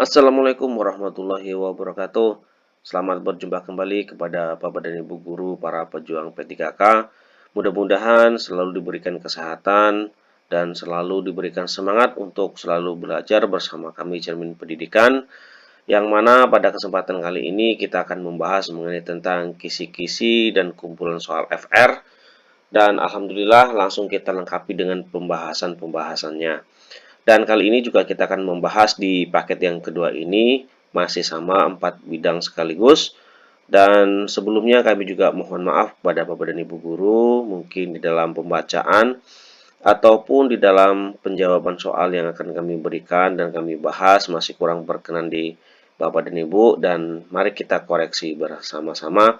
Assalamualaikum warahmatullahi wabarakatuh. Selamat berjumpa kembali kepada Bapak dan Ibu guru para pejuang P3K. Mudah-mudahan selalu diberikan kesehatan dan selalu diberikan semangat untuk selalu belajar bersama kami Cermin Pendidikan, yang mana pada kesempatan kali ini kita akan membahas mengenai tentang kisi-kisi dan kumpulan soal FR, dan alhamdulillah langsung kita lengkapi dengan pembahasan-pembahasannya. Dan kali ini juga kita akan membahas di paket yang kedua ini, masih sama 4 bidang sekaligus. Dan sebelumnya kami juga mohon maaf kepada Bapak dan Ibu guru, mungkin di dalam pembacaan ataupun di dalam penjawaban soal yang akan kami berikan dan kami bahas masih kurang berkenan di Bapak dan Ibu, dan mari kita koreksi bersama-sama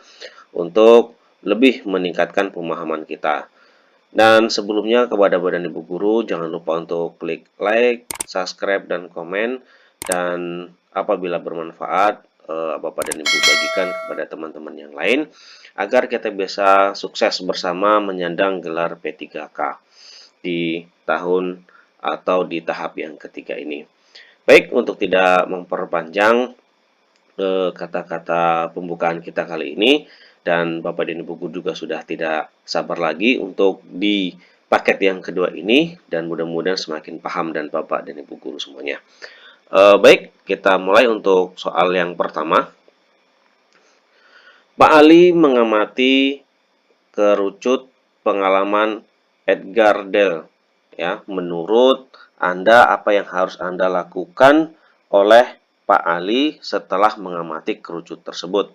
untuk lebih meningkatkan pemahaman kita. Dan sebelumnya kepada Badan Ibu Guru, jangan lupa untuk klik like, subscribe, dan komen. Dan apabila bermanfaat, Bapak dan Ibu bagikan kepada teman-teman yang lain, agar kita bisa sukses bersama menyandang gelar P3K di tahun atau di tahap yang ketiga ini. Baik, untuk tidak memperpanjang kata-kata pembukaan kita kali ini, dan Bapak dan Ibu guru juga sudah tidak sabar lagi untuk di paket yang kedua ini, dan mudah-mudahan semakin paham dan Bapak dan Ibu guru semuanya. Baik, kita mulai untuk soal yang pertama. Pak Ali mengamati kerucut pengalaman Edgar Dell. Ya, menurut Anda apa yang harus Anda lakukan oleh Pak Ali setelah mengamati kerucut tersebut?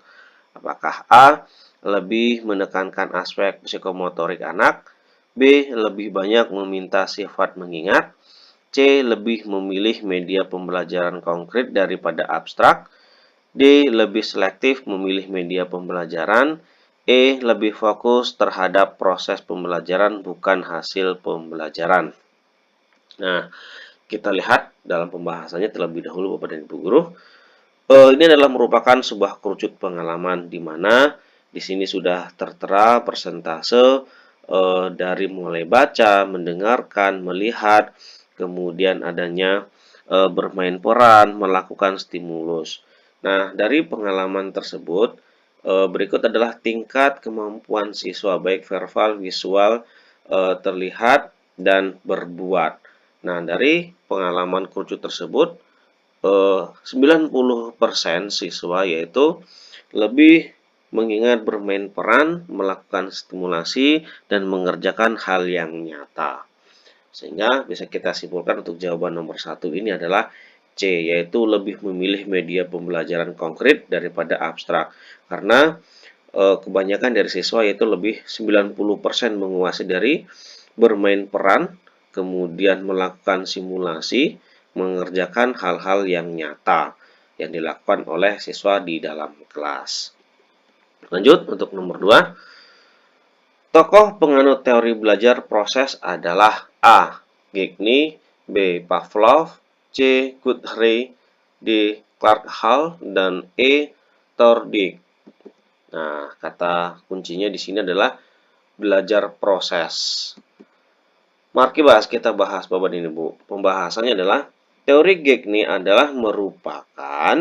Apakah A. Lebih menekankan aspek psikomotorik anak, B. Lebih banyak meminta sifat mengingat, C. Lebih memilih media pembelajaran konkret daripada abstrak, D. Lebih selektif memilih media pembelajaran, E. Lebih fokus terhadap proses pembelajaran bukan hasil pembelajaran. Nah, kita lihat dalam pembahasannya terlebih dahulu Bapak dan Ibu guru. Ini adalah merupakan sebuah kerucut pengalaman di mana di sini sudah tertera persentase dari mulai baca, mendengarkan, melihat, kemudian adanya bermain peran, melakukan stimulus. Nah, dari pengalaman tersebut, berikut adalah tingkat kemampuan siswa baik verbal, visual, terlihat, dan berbuat. Nah, dari pengalaman kerucut tersebut, 90% siswa yaitu lebih mengingat bermain peran, melakukan stimulasi, dan mengerjakan hal yang nyata. Sehingga bisa kita simpulkan untuk jawaban nomor 1 ini adalah C, yaitu lebih memilih media pembelajaran konkret daripada abstrak. Karena kebanyakan dari siswa yaitu lebih 90% menguasai dari bermain peran, kemudian melakukan simulasi, mengerjakan hal-hal yang nyata yang dilakukan oleh siswa di dalam kelas. Lanjut untuk nomor 2. Tokoh penganut teori belajar proses adalah A. Gigny, B. Pavlov, C. Guthrie, D. Clark Hall, dan E. Thorndike. Nah, kata kuncinya di sini adalah belajar proses. Mari kita bahas Bapak dan Ibu. Pembahasannya adalah teori Gigny adalah merupakan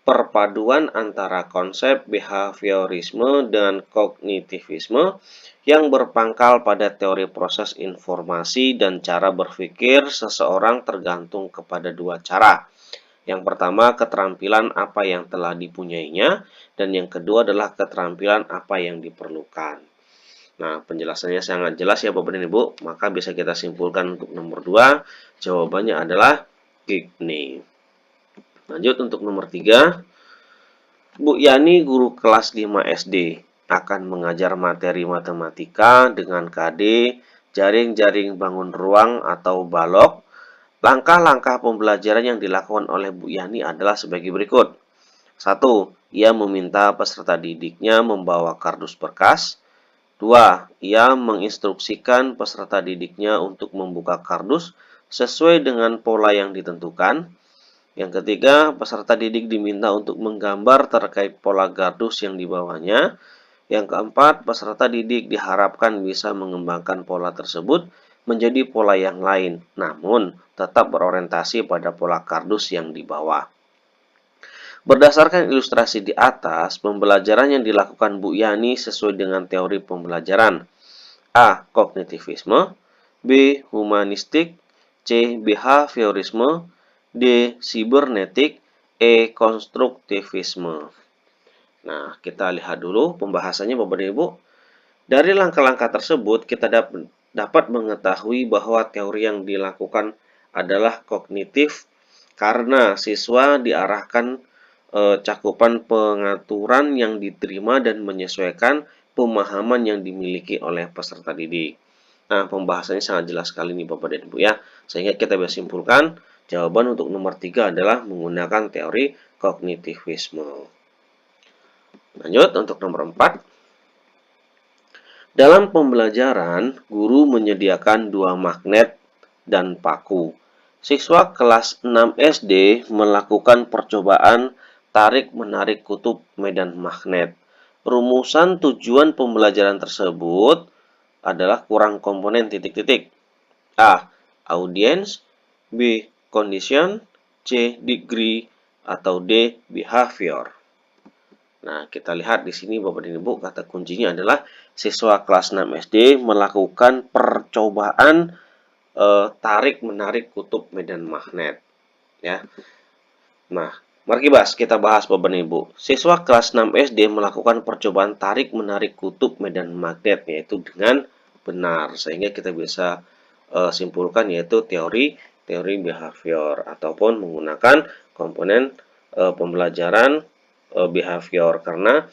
perpaduan antara konsep behaviorisme dan kognitivisme yang berpangkal pada teori proses informasi dan cara berpikir seseorang tergantung kepada dua cara. Yang pertama, keterampilan apa yang telah dipunyainya, dan yang kedua adalah keterampilan apa yang diperlukan. Nah, penjelasannya sangat jelas ya Bapak dan Ibu, maka bisa kita simpulkan untuk nomor 2, jawabannya adalah Gigny. Lanjut untuk nomor 3. Bu Yani, guru kelas 5 SD, akan mengajar materi matematika dengan KD, jaring-jaring bangun ruang atau balok. Langkah-langkah pembelajaran yang dilakukan oleh Bu Yani adalah sebagai berikut. 1. Ia meminta peserta didiknya membawa kardus berkas. 2. Ia menginstruksikan peserta didiknya untuk membuka kardus sesuai dengan pola yang ditentukan. Yang ketiga, peserta didik diminta untuk menggambar terkait pola kardus yang dibawanya. Yang keempat, peserta didik diharapkan bisa mengembangkan pola tersebut menjadi pola yang lain, namun tetap berorientasi pada pola kardus yang dibawa. Berdasarkan ilustrasi di atas, pembelajaran yang dilakukan Bu Yani sesuai dengan teori pembelajaran. A. Kognitivisme, B. Humanistik, C. Behaviorisme, D. Sibernetik, E. Konstruktivisme. Nah, kita lihat dulu pembahasannya Bapak dan Ibu. Dari langkah-langkah tersebut, kita dapat mengetahui bahwa teori yang dilakukan adalah kognitif karena siswa diarahkan cakupan pengaturan yang diterima dan menyesuaikan pemahaman yang dimiliki oleh peserta didik. Nah, pembahasannya sangat jelas sekali nih Bapak dan Ibu ya. Sehingga kita bisa simpulkan jawaban untuk nomor 3 adalah menggunakan teori kognitivisme. Lanjut untuk nomor 4. Dalam pembelajaran, guru menyediakan 2 magnet dan paku. Siswa kelas 6 SD melakukan percobaan tarik-menarik kutub medan magnet. Rumusan tujuan pembelajaran tersebut adalah kurang komponen titik-titik. A. Audience, B. Condition, C. Degree, atau D. Behavior. Nah, kita lihat di sini Bapak dan Ibu, kata kuncinya adalah siswa kelas 6 SD melakukan percobaan tarik-menarik kutub medan magnet. Ya. Nah, mari kita bahas Bapak dan Ibu. Siswa kelas 6 SD melakukan percobaan tarik-menarik kutub medan magnet, yaitu dengan benar. Sehingga kita bisa simpulkan yaitu teori behavior ataupun menggunakan komponen pembelajaran behavior karena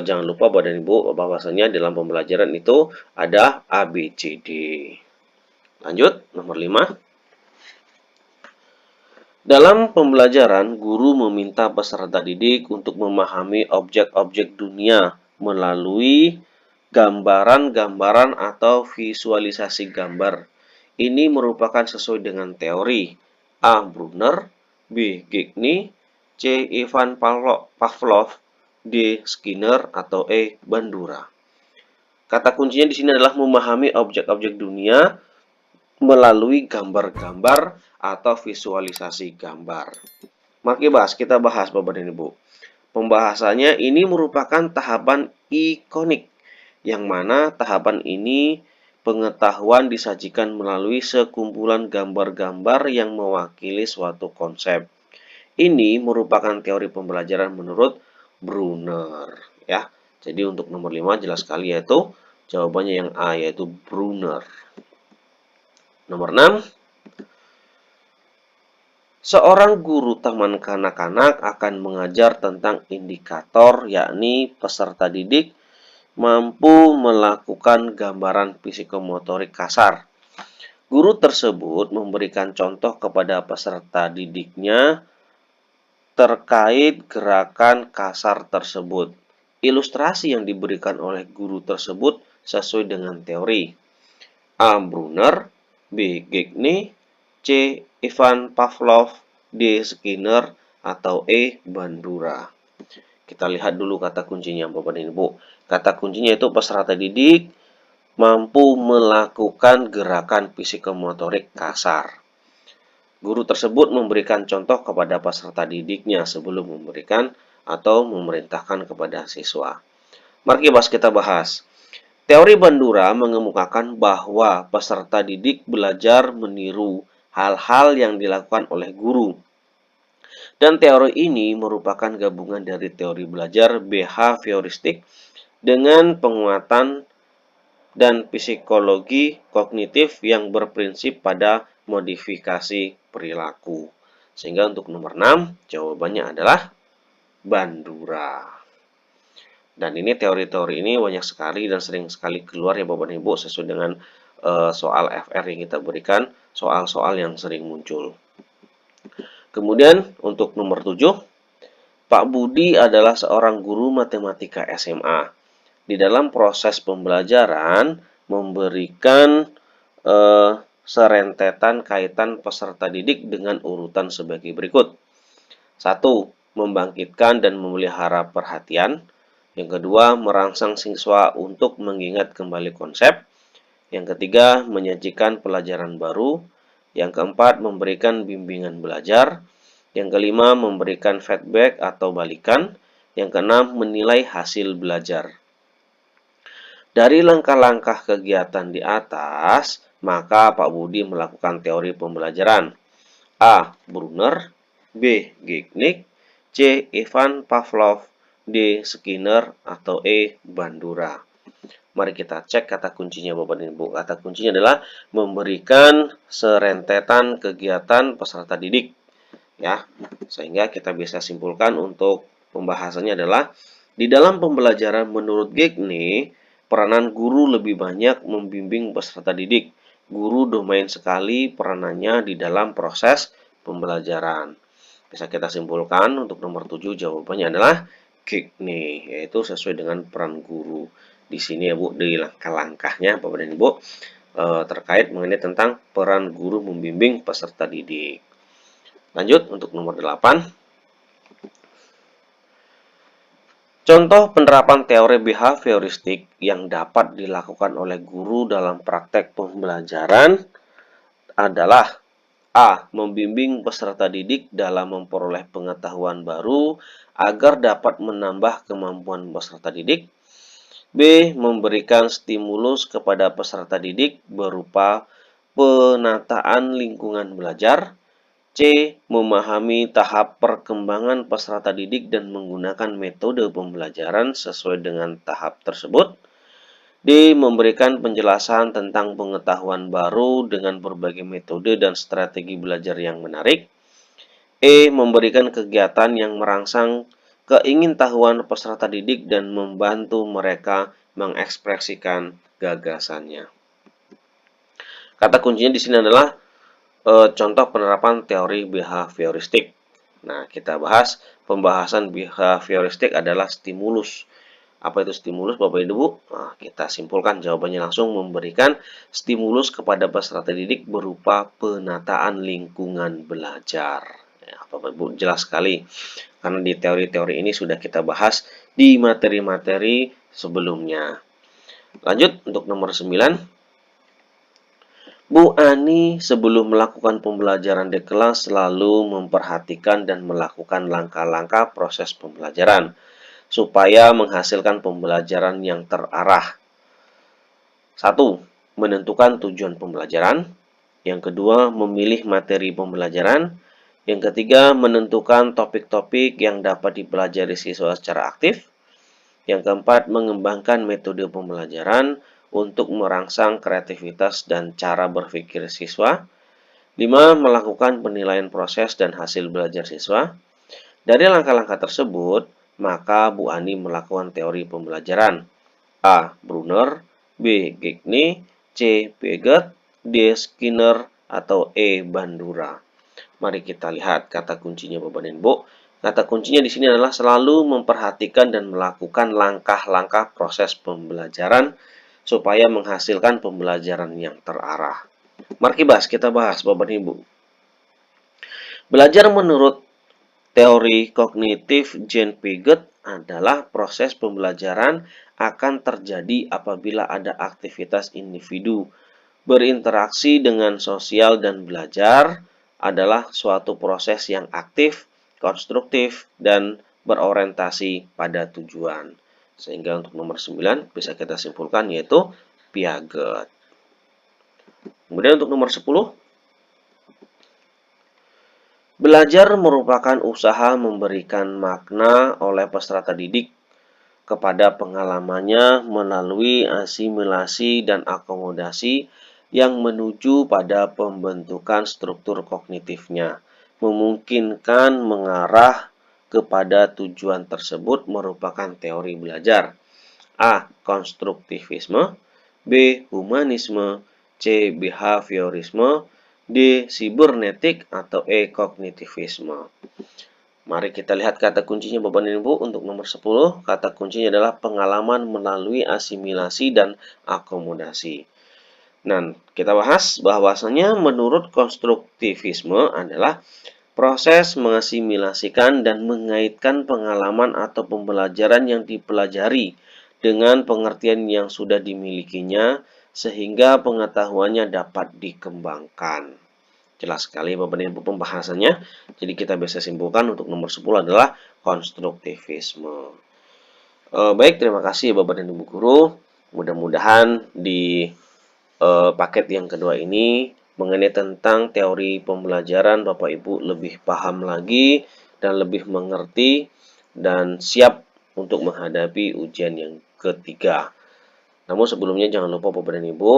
jangan lupa Bapak dan Ibu bahwasanya dalam pembelajaran itu ada ABCD. Lanjut nomor 5. Dalam pembelajaran, guru meminta peserta didik untuk memahami objek-objek dunia melalui gambaran-gambaran atau visualisasi gambar. Ini merupakan sesuai dengan teori A. Brunner, B. Gigny, C. Ivan Pavlov, D. Skinner, atau E. Bandura. Kata kuncinya di sini adalah memahami objek-objek dunia melalui gambar-gambar atau visualisasi gambar. Mari kita bahas Bapak dan Ibu. Pembahasannya ini merupakan tahapan ikonik, yang mana tahapan ini pengetahuan disajikan melalui sekumpulan gambar-gambar yang mewakili suatu konsep. Ini merupakan teori pembelajaran menurut Brunner. Ya, jadi untuk nomor 5 jelas sekali yaitu jawabannya yang A, yaitu Brunner. Nomor 6. Seorang guru taman kanak-kanak akan mengajar tentang indikator, yakni peserta didik mampu melakukan gambaran psikomotorik kasar. Guru tersebut memberikan contoh kepada peserta didiknya terkait gerakan kasar tersebut. Ilustrasi yang diberikan oleh guru tersebut sesuai dengan teori A. Brunner, B. Gigny, C. Ivan Pavlov, D. Skinner, atau E. Bandura. Kita lihat dulu kata kuncinya Bapak dan Ibu. Kata kuncinya itu peserta didik mampu melakukan gerakan psikomotorik kasar. Guru tersebut memberikan contoh kepada peserta didiknya sebelum memberikan atau memerintahkan kepada siswa. Mari kita bahas. Teori Bandura mengemukakan bahwa peserta didik belajar meniru hal-hal yang dilakukan oleh guru. Dan teori ini merupakan gabungan dari teori belajar behavioristik dengan penguatan dan psikologi kognitif yang berprinsip pada modifikasi perilaku. Sehingga untuk nomor 6 jawabannya adalah Bandura. Dan ini teori-teori ini banyak sekali dan sering sekali keluar ya Bapak dan Ibu sesuai dengan soal FR yang kita berikan, soal-soal yang sering muncul. Kemudian untuk nomor 7, Pak Budi adalah seorang guru matematika SMA. Di dalam proses pembelajaran memberikan serentetan kaitan peserta didik dengan urutan sebagai berikut. 1. Membangkitkan dan memelihara perhatian. Yang kedua, merangsang siswa untuk mengingat kembali konsep. Yang ketiga, menyajikan pelajaran baru. Yang keempat, memberikan bimbingan belajar. Yang kelima, memberikan feedback atau balikan. Yang keenam, menilai hasil belajar. Dari langkah-langkah kegiatan di atas, maka Pak Budi melakukan teori pembelajaran. A. Brunner, B. Gignic, C. Ivan Pavlov, D. Skinner, atau E. Bandura. Mari kita cek kata kuncinya Bapak dan Ibu. Kata kuncinya adalah memberikan serentetan kegiatan peserta didik. Ya, sehingga kita bisa simpulkan untuk pembahasannya adalah di dalam pembelajaran menurut Gignic, peranan guru lebih banyak membimbing peserta didik. Guru domain sekali peranannya di dalam proses pembelajaran. Bisa kita simpulkan untuk nomor 7 jawabannya adalah Gignic, yaitu sesuai dengan peran guru. Di sini ya Bu, di langkah-langkahnya Bapak dan Ibu terkait mengenai tentang peran guru membimbing peserta didik. Lanjut untuk nomor 8. Contoh penerapan teori behavioristik yang dapat dilakukan oleh guru dalam praktek pembelajaran adalah A. Membimbing peserta didik dalam memperoleh pengetahuan baru agar dapat menambah kemampuan peserta didik. B. Memberikan stimulus kepada peserta didik berupa penataan lingkungan belajar. C. Memahami tahap perkembangan peserta didik dan menggunakan metode pembelajaran sesuai dengan tahap tersebut. D. Memberikan penjelasan tentang pengetahuan baru dengan berbagai metode dan strategi belajar yang menarik. E. Memberikan kegiatan yang merangsang keingintahuan peserta didik dan membantu mereka mengekspresikan gagasannya. Kata kuncinya di sini adalah contoh penerapan teori behavioristik. Nah, kita bahas pembahasan behavioristik adalah stimulus. Apa itu stimulus, Bapak Ibu? Nah, kita simpulkan jawabannya langsung memberikan stimulus kepada peserta didik berupa penataan lingkungan belajar. Ya, Bapak Ibu jelas sekali. Karena di teori-teori ini sudah kita bahas di materi-materi sebelumnya. Lanjut untuk nomor 9. Bu Ani sebelum melakukan pembelajaran di kelas selalu memperhatikan dan melakukan langkah-langkah proses pembelajaran supaya menghasilkan pembelajaran yang terarah. 1. Menentukan tujuan pembelajaran. Yang kedua, memilih materi pembelajaran. Yang ketiga, menentukan topik-topik yang dapat dipelajari siswa secara aktif. Yang keempat, mengembangkan metode pembelajaran untuk merangsang kreativitas dan cara berpikir siswa. 5. Melakukan penilaian proses dan hasil belajar siswa. Dari langkah-langkah tersebut, maka Bu Ani melakukan teori pembelajaran. A. Brunner, B. Gignic, C. Piaget, D. Skinner, atau E. Bandura. Mari kita lihat kata kuncinya Bapak dan Ibu. Kata kuncinya di sini adalah selalu memperhatikan dan melakukan langkah-langkah proses pembelajaran supaya menghasilkan pembelajaran yang terarah. Mari kita bahas Bapak dan Ibu. Belajar menurut teori kognitif Jean Piaget adalah proses pembelajaran akan terjadi apabila ada aktivitas individu berinteraksi dengan sosial dan belajar adalah suatu proses yang aktif, konstruktif, dan berorientasi pada tujuan. Sehingga untuk nomor 9 bisa kita simpulkan yaitu Piaget. Kemudian untuk nomor 10, belajar merupakan usaha memberikan makna oleh peserta didik kepada pengalamannya melalui asimilasi dan akomodasi yang menuju pada pembentukan struktur kognitifnya, memungkinkan mengarah kepada tujuan tersebut merupakan teori belajar. A. Konstruktivisme, B. Humanisme, C. Behaviorisme, D. Sibernetik, atau E. Kognitivisme. Mari kita lihat kata kuncinya Bapak dan Ibu untuk nomor 10. Kata kuncinya adalah pengalaman melalui asimilasi dan akomodasi. Nah, kita bahas bahwasanya menurut konstruktivisme adalah proses mengasimilasikan dan mengaitkan pengalaman atau pembelajaran yang dipelajari dengan pengertian yang sudah dimilikinya sehingga pengetahuannya dapat dikembangkan. Jelas sekali Bapak dan Ibu pembahasannya. Jadi kita bisa simpulkan untuk nomor 10 adalah konstruktivisme. Baik, terima kasih Bapak dan Ibu guru. Mudah-mudahan di paket yang kedua ini mengenai tentang teori pembelajaran Bapak Ibu lebih paham lagi dan lebih mengerti dan siap untuk menghadapi ujian yang ketiga. Namun sebelumnya jangan lupa Bapak dan Ibu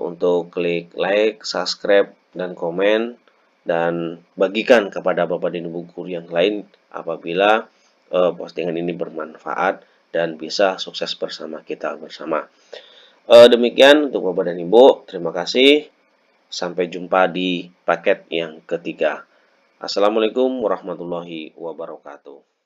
untuk klik like, subscribe, dan komen dan bagikan kepada Bapak dan Ibu guru yang lain apabila postingan ini bermanfaat dan bisa sukses bersama kita bersama. Demikian untuk Bapak dan Ibu, terima kasih. Sampai jumpa di paket yang ketiga. Assalamualaikum warahmatullahi wabarakatuh.